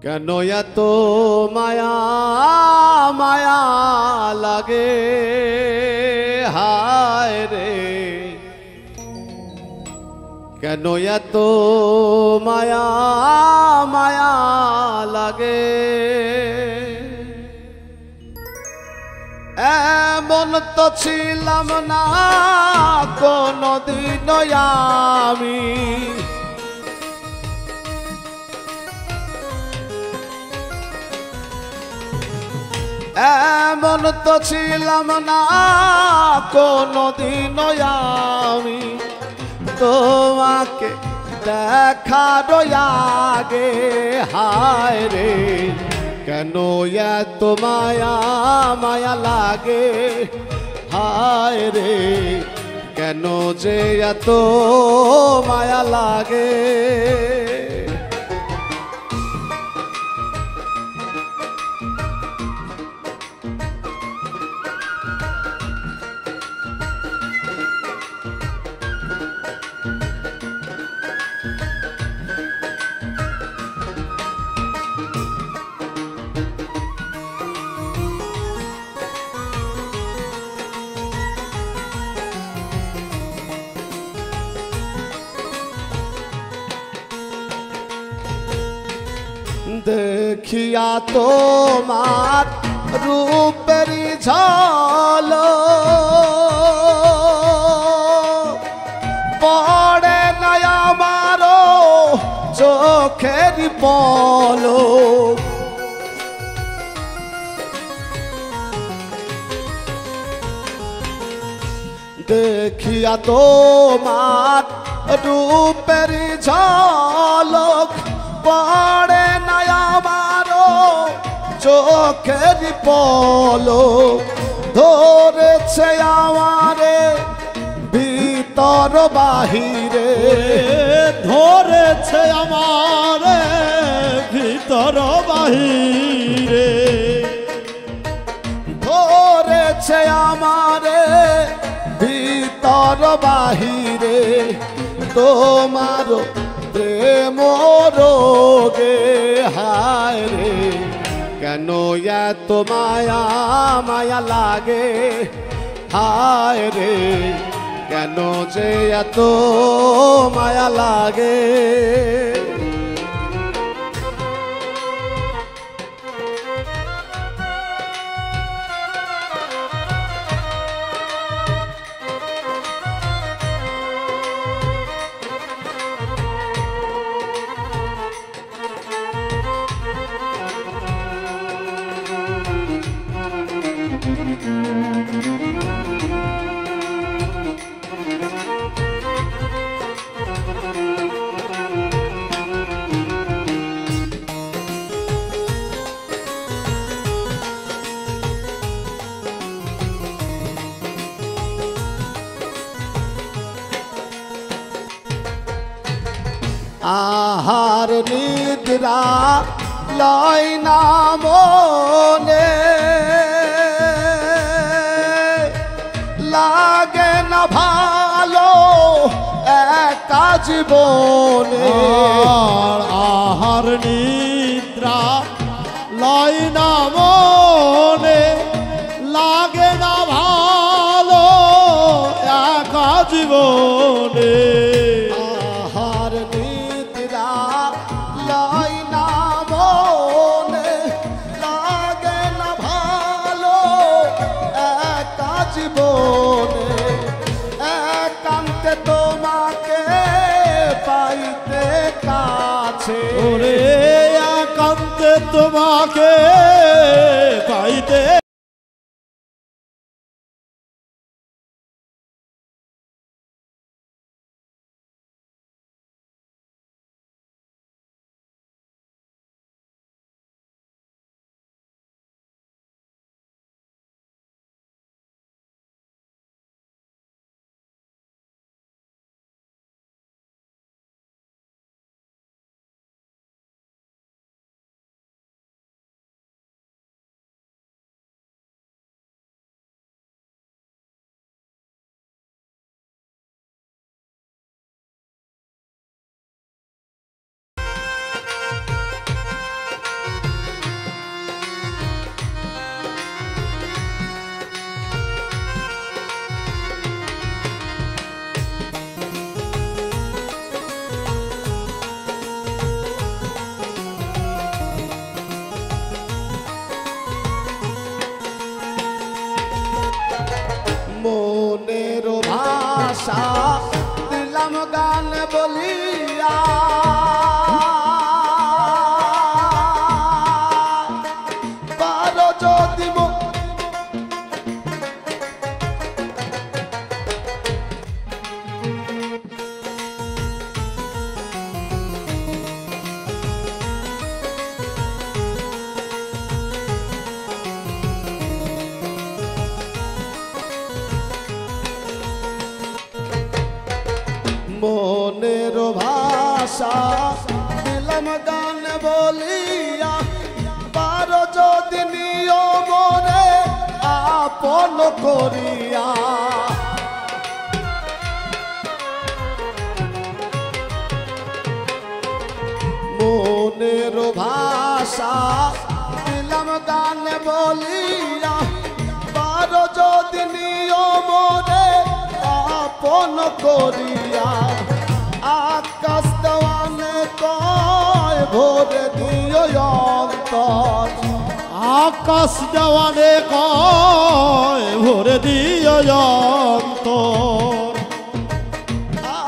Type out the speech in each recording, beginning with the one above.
কেন এত মায়া মায়া লাগে হায় রে, কেন এত মায়া মায়া লাগে। এমন তো ছিলাম না কোনদিন আমি, এমন তো ছিলাম না কোনদিন আমি, তোমাকে দেখার আগে হায় রে, কেন এত মায়া মায়া লাগে হায় রে, কেন যে এত মায়া লাগে। দেখিয়া তোমার রূপের ঝলক পড়ে না আমারো চোখের পলক, দেখিয়া তোমার রূপের ঝলক পড়ে না আমারো চোখের পলক, ধরেছে আমারে ভিতর বাহিরে, ধরেছে আমারে ভিতর বাহিরে, ধরেছে আমারে ভিতর বাহিরে, তোমার প্রেম রোগে হায় রে, কেন এত মায়া মায়া লাগে হায় রে, কেন যে এত মায়া লাগে। আহার নিদ্রা লয় না মনে, লাগে না ভালো একা জীবনে, আহার নিদ্রা লয় না মনে, লাগে না ভালো একা জীবনে, আহার নিদ্রা লয় না মনে, লাগে না ভালো একা জীবনে, একান্তে তোমাকে পাইতে কাছে, ওরে একান্তে তোমাকে পাইতে ভাষা দিলাম গান বলিয়া পারো যদি মনের ভাষা দিলাম গান বলিয়া পারো যদি নিয়মরে আপন করিয়া মনের ভাষা দিলাম গান বলিয়া পারো যদি নিয়মরে আপন করিয়া আকাশ দেওয়ানে কয় ভোরে দিও অন্তর আকাশ দেওয়ানে কয় ভরে দিও অন্তর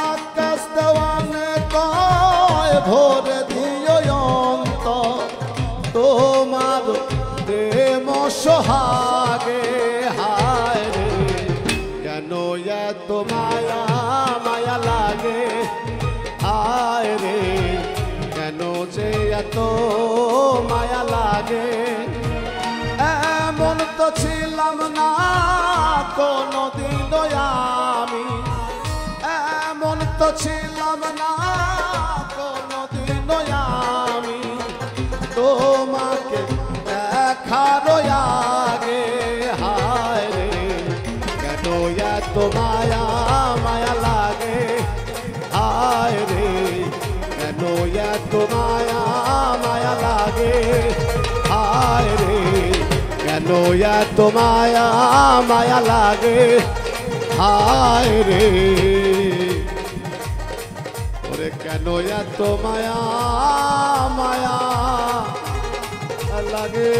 আকাশ দেওয়ানে কয় ভোরে দিও অন্তর তোমার প্রেম সোহাগে হায় রে কেন এত মায়া মায়া লাগে হায় রে কেন যে এত মায়া লাগে এমন তো ছিলাম না কোনদিনও আমি এমন তো ছিলাম না কোনদিনও আমি তোমাকে দেখার আগে হায় রে কেন এত মায়া মায়া লাগে হায় রে কেন এত মায়া মায়া লাগে হায় রে কেন এত মায়া মায়া লাগে হায় রে ওরে কেন এত মায়া মায়া লাগে